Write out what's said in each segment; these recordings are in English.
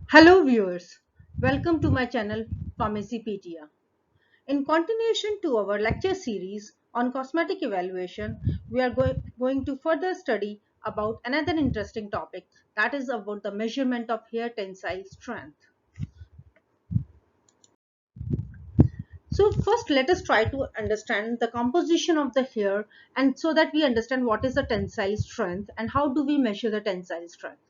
Hello viewers, welcome to my channel Pharmacypedia. In continuation to our lecture series on cosmetic evaluation, we are going to further study about another interesting topic, that is about the measurement of hair tensile strength. So first let us try to understand the composition of the hair and so that we understand what is the tensile strength and how do we measure the tensile strength.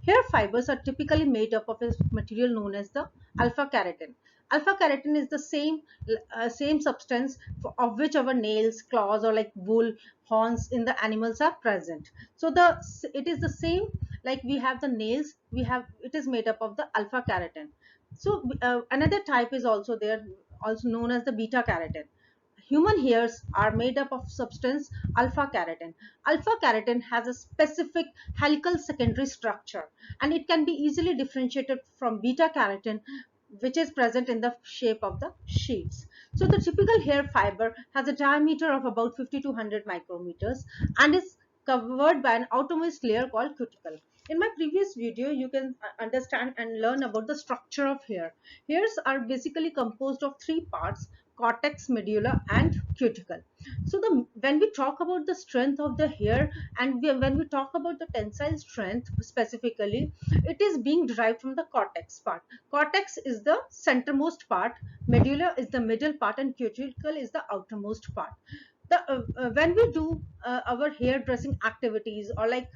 Hair fibers are typically made up of a material known as the alpha keratin. Alpha keratin is the same substance of which our nails, claws, or like wool, horns in the animals are present. So it is the same, like we have the nails, it is made up of the alpha keratin. So another type is also there, also known as the beta keratin. Human hairs are made up of substance alpha keratin. Alpha keratin has a specific helical secondary structure and it can be easily differentiated from beta keratin, which is present in the shape of the sheets. So the typical hair fiber has a diameter of about 50 to 100 micrometers and is covered by an outermost layer called cuticle. In my previous video, you can understand and learn about the structure of hair. Hairs are basically composed of three parts: cortex, medulla, and cuticle. So when we talk about the strength of the hair and when we talk about the tensile strength specifically, it is being derived from the cortex part. Cortex is the centermost part, medulla is the middle part, and cuticle is the outermost part. When we do our hairdressing activities, or like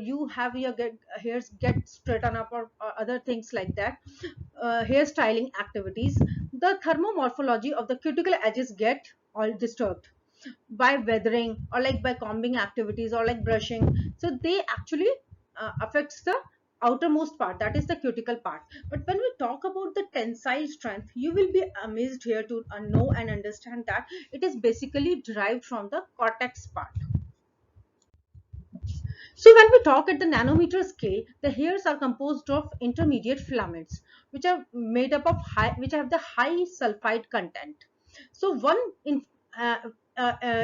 you have your hairs get straightened up, or other things like that, hairstyling activities, the thermomorphology of the cuticle edges get all disturbed by weathering, or like by combing activities, or like brushing. So they actually affects the outermost part, that is the cuticle part. But when we talk about the tensile strength, you will be amazed here to know and understand that it is basically derived from the cortex part. So when we talk at the nanometer scale, the hairs are composed of intermediate filaments, which are made up of which have the high sulfide content. So one in, uh,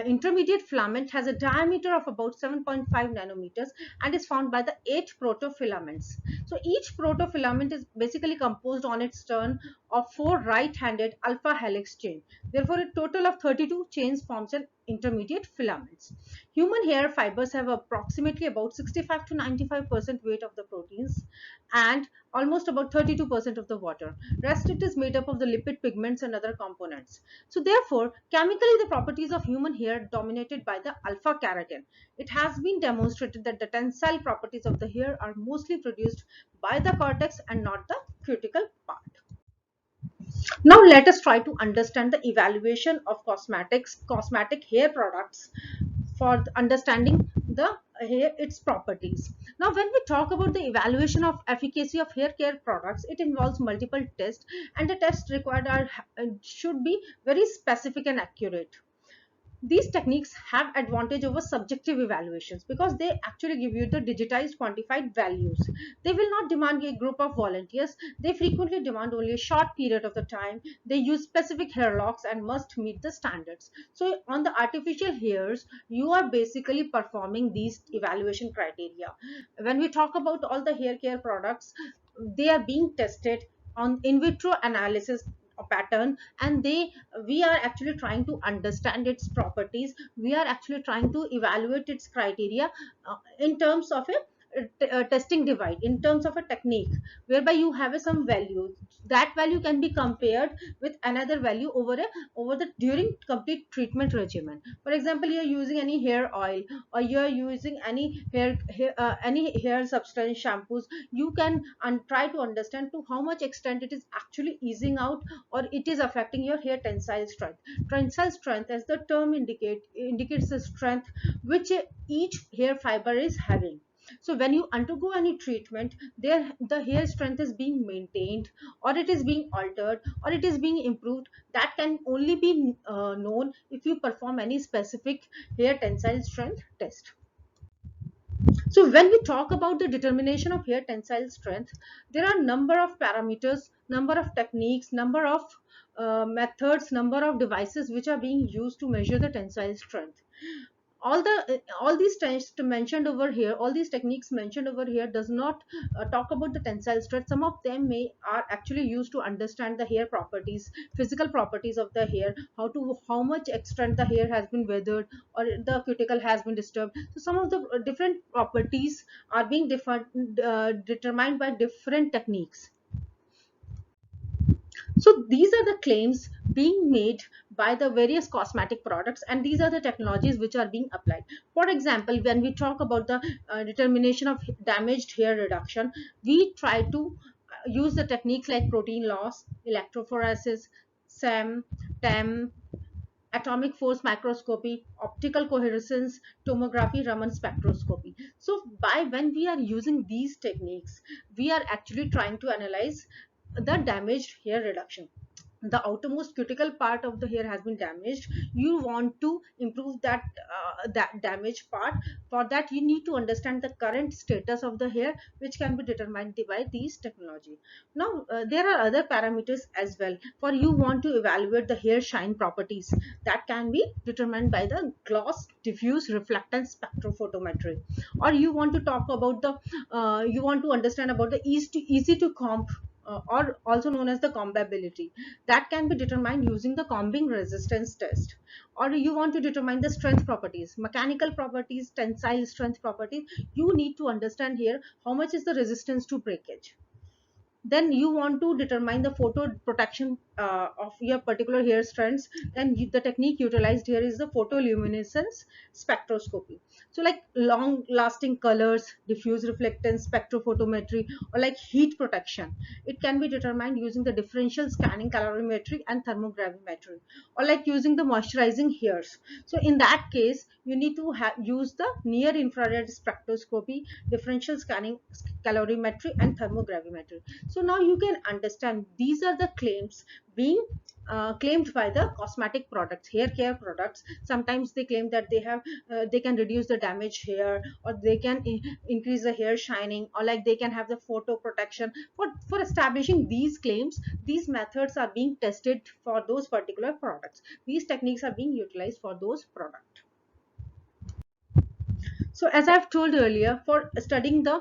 intermediate filament has a diameter of about 7.5 nanometers and is found by the 8 protofilaments. So each protofilament is basically composed on its turn of 4 right-handed alpha helix chain. Therefore, a total of 32 chains forms an intermediate filaments. Human hair fibers have approximately about 65 to 95% weight of the proteins and almost about 32% of the water. Rest it is made up of the lipid pigments and other components. So therefore, chemically the properties of human hair dominated by the alpha keratin. It has been demonstrated that the tensile properties of the hair are mostly produced by the cortex and not the cuticle part. Now let us try to understand the evaluation of cosmetic hair products for understanding the hair, its properties. Now when we talk about the evaluation of efficacy of hair care products, it involves multiple tests, and the tests required should be very specific and accurate. These techniques have advantage over subjective evaluations because they actually give you the digitized quantified values. They will not demand a group of volunteers. They frequently demand only a short period of the time. They use specific hair locks and must meet the standards. So on the artificial hairs, you are basically performing these evaluation criteria. When we talk about all the hair care products, they are being tested on in vitro analysis pattern, and we are actually trying to understand its properties. We are actually trying to evaluate its criteria in terms of a testing divide, in terms of a technique whereby you have some value. That value can be compared with another value over the during complete treatment regimen. For example, you are using any hair oil, or you are using any hair substance shampoos. You can try to understand to how much extent it is actually easing out, or it is affecting your hair tensile strength. Tensile strength, as the term indicates the strength which each hair fiber is having. So when you undergo any treatment, the hair strength is being maintained, or it is being altered, or it is being improved. That can only be known if you perform any specific hair tensile strength test. So when we talk about the determination of hair tensile strength, there are number of parameters, number of techniques, number of methods, number of devices which are being used to measure the tensile strength. All these tests mentioned over here, all these techniques mentioned over here does not talk about the tensile strength. Some of them may are actually used to understand the hair properties, physical properties of the hair, how much extent the hair has been weathered or the cuticle has been disturbed. So some of the different properties are being determined by different techniques. So these are the claims being made by the various cosmetic products, and these are the technologies which are being applied. For example, when we talk about the determination of damaged hair reduction, we try to use the techniques like protein loss, electrophoresis, SEM, TEM, atomic force microscopy, optical coherence tomography, Raman spectroscopy. So by when we are using these techniques, we are actually trying to analyze the damaged hair reduction. The outermost cuticle part of the hair has been damaged. You want to improve that damaged part. For that, you need to understand the current status of the hair, which can be determined by these technology. Now there are other parameters as well. For you want to evaluate the hair shine properties, that can be determined by the gloss diffuse reflectance spectrophotometry. Or you want to talk about the you want to understand about the easy to comb, or also known as the combability, that can be determined using the combing resistance test. Or you want to determine the strength properties, mechanical properties, tensile strength properties. You need to understand here how much is the resistance to breakage. Then you want to determine the photo protection of your particular hair strands. Then the technique utilized here is the photoluminescence spectroscopy. So like long lasting colors, diffuse reflectance spectrophotometry, or like heat protection, it can be determined using the differential scanning calorimetry and thermogravimetry. Or like using the moisturizing hairs, so in that case you need to use the near infrared spectroscopy, differential scanning calorimetry, and thermogravimetry. So now you can understand these are the claims being claimed by the cosmetic products, hair care products. Sometimes they claim that they can reduce the damaged hair, or they can increase the hair shining, or like they can have the photo protection. For establishing these claims, these methods are being tested for those particular products. These techniques are being utilized for those products. So as I've told earlier, for studying the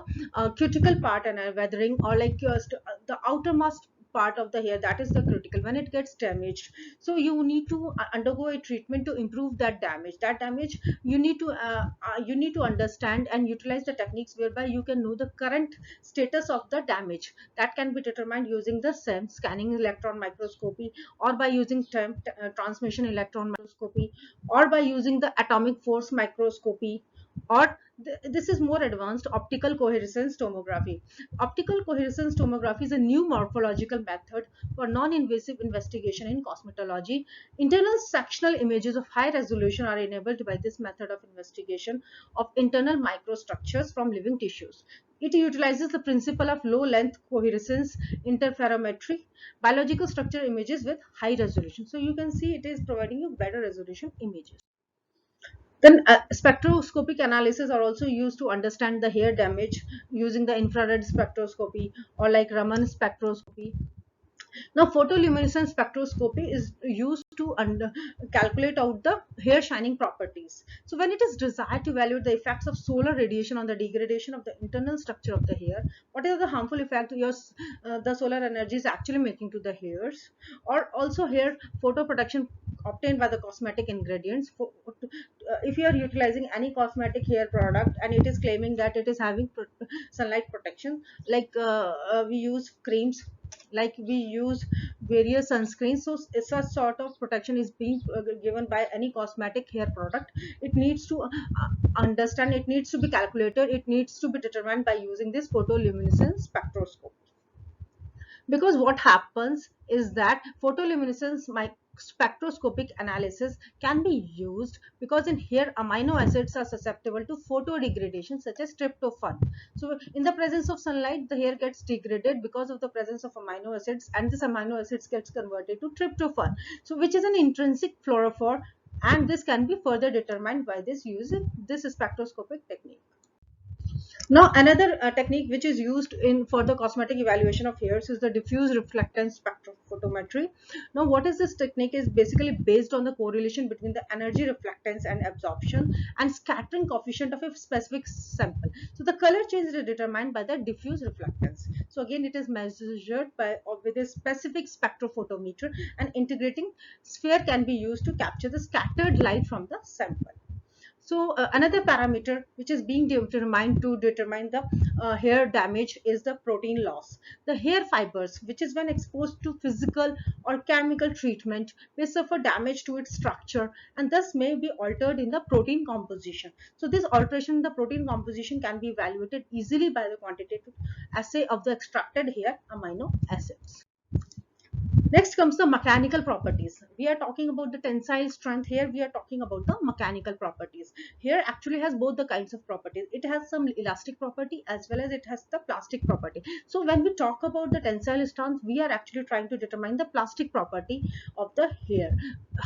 cuticle part and weathering, or like the outermost part of the hair, that is the cuticle, when it gets damaged, so you need to undergo a treatment to improve that damage. You need to understand and utilize the techniques whereby you can know the current status of the damage. That can be determined using the SEM, scanning electron microscopy, or by using transmission electron microscopy, or by using the atomic force microscopy, or this is more advanced, optical coherence tomography. Optical coherence tomography is a new morphological method for non-invasive investigation in cosmetology. Internal sectional images of high resolution are enabled by this method of investigation of internal microstructures from living tissues. It utilizes the principle of low length coherence interferometry, biological structure images with high resolution. So you can see it is providing you better resolution images. Then spectroscopic analysis are also used to understand the hair damage using the infrared spectroscopy, or like Raman spectroscopy. Now, photoluminescence spectroscopy is used to calculate out the hair shining properties. So, when it is desired to evaluate the effects of solar radiation on the degradation of the internal structure of the hair, what is the harmful effect the solar energy is actually making to the hairs, or also hair photo protection obtained by the cosmetic ingredients. If you are utilizing any cosmetic hair product and it is claiming that it is having sunlight protection, like we use creams, like we use various sunscreens, so it's a sort of protection is being given by any cosmetic hair product. It needs to understand, it needs to be calculated, it needs to be determined by using this photoluminescence spectroscope. Because what happens is that photoluminescence spectroscopic analysis can be used because in here amino acids are susceptible to photodegradation, such as tryptophan. So in the presence of sunlight, the hair gets degraded because of the presence of amino acids, and this amino acids gets converted to tryptophan, so which is an intrinsic fluorophore, and this can be further determined by this using this spectroscopic technique. Now, another technique which is used in for the cosmetic evaluation of hairs is the diffuse reflectance spectrophotometry. Now what is this technique is basically based on the correlation between the energy reflectance and absorption and scattering coefficient of a specific sample. So the color change is determined by the diffuse reflectance. So again it is measured by with a specific spectrophotometer, and integrating sphere can be used to capture the scattered light from the sample. So another parameter which is being determined to determine the hair damage is the protein loss. The hair fibers, which is when exposed to physical or chemical treatment, may suffer damage to its structure and thus may be altered in the protein composition. So this alteration in the protein composition can be evaluated easily by the quantitative assay of the extracted hair amino acids. Next comes the mechanical properties. We are talking about the tensile strength. Here we are talking about the mechanical properties. Here actually has both the kinds of properties. It has some elastic property as well as it has the plastic property. So when we talk about the tensile strength, we are actually trying to determine the plastic property of the hair.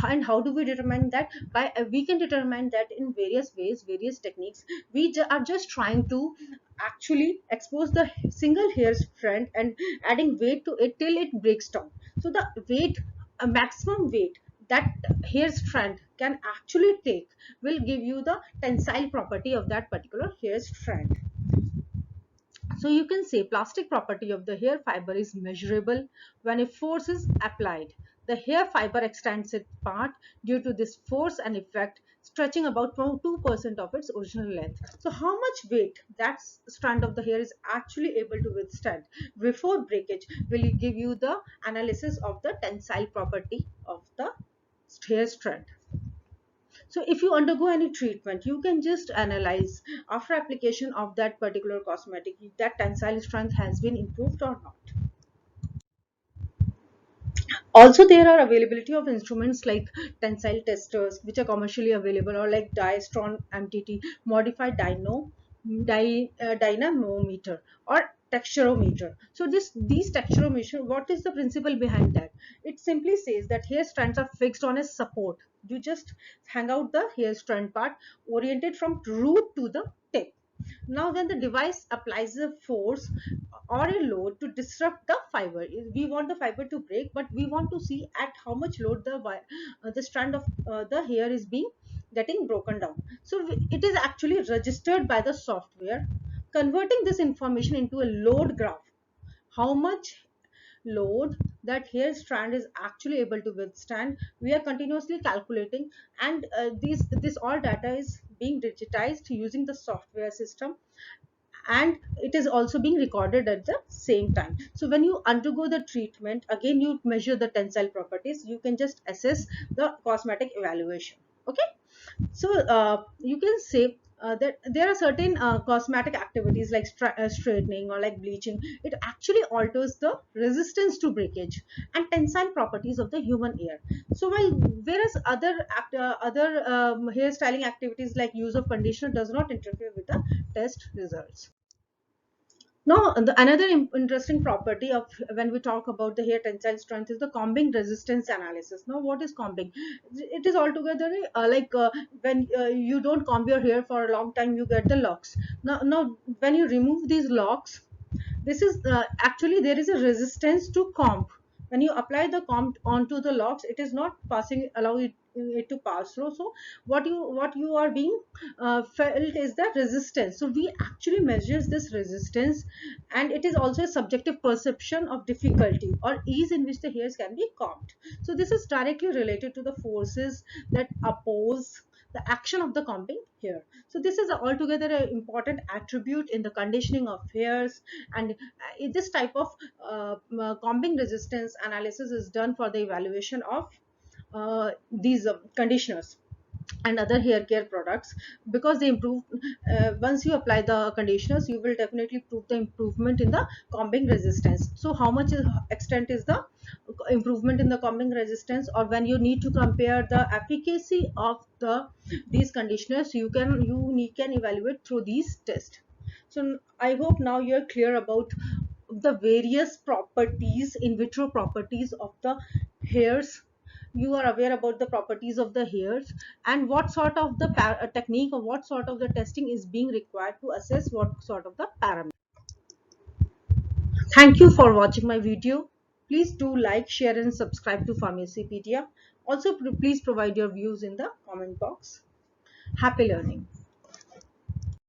And how do we determine that? By we can determine that in various ways, various techniques. We are just trying to actually expose the single hair strand and adding weight to it till it breaks down. So the weight, a maximum weight that hair strand can actually take will give you the tensile property of that particular hair strand. So you can say plastic property of the hair fiber is measurable when a force is applied. The hair fiber extends its part due to this force and effect, stretching about 2% of its original length. So how much weight that strand of the hair is actually able to withstand before breakage will give you the analysis of the tensile property of the hair strand. So if you undergo any treatment, you can just analyze after application of that particular cosmetic that tensile strength has been improved or not. Also there are availability of instruments like tensile testers which are commercially available, or like Diastron MTT, modified dynamometer, or texturometer. So these texturometer, what is the principle behind that? It simply says that hair strands are fixed on a support. You just hang out the hair strand part oriented from root to the tip. Now then the device applies a force or a load to disrupt the fiber. We want the fiber to break, but we want to see at how much load the strand of the hair is being getting broken down. So it is actually registered by the software, converting this information into a load graph. How much load that hair strand is actually able to withstand, we are continuously calculating, and this all data is being digitized using the software system, and it is also being recorded at the same time. So when you undergo the treatment, again you measure the tensile properties, you can just assess the cosmetic evaluation. Okay, so you can say that there are certain cosmetic activities like straightening or like bleaching. It actually alters the resistance to breakage and tensile properties of the human hair. So while whereas other hairstyling activities like use of conditioner does not interfere with the test results. Now, another interesting property of when we talk about the hair tensile strength is the combing resistance analysis. Now, what is combing? It is altogether when you don't comb your hair for a long time, you get the locks. Now when you remove these locks, this is actually there is a resistance to comb. When you apply the comb onto the locks, it is not passing, allow it to pass through. So what you are being felt is the resistance. So we actually measures this resistance, and it is also a subjective perception of difficulty or ease in which the hairs can be combed. So this is directly related to the forces that oppose the action of the combing hair. So this is altogether an important attribute in the conditioning of hairs, and this type of combing resistance analysis is done for the evaluation of these conditioners and other hair care products, because they improve once you apply the conditioners, you will definitely prove the improvement in the combing resistance. So how much extent is the improvement in the combing resistance, or when you need to compare the efficacy of these conditioners, you can evaluate through these tests. So I hope now you're clear about the various properties, in vitro properties of the hairs. You are aware about the properties of the hairs and what sort of the technique or what sort of the testing is being required to assess what sort of the parameters. Thank you for watching my video. Please do like, share, and subscribe to Pharmacypedia. Also, please provide your views in the comment box. Happy learning.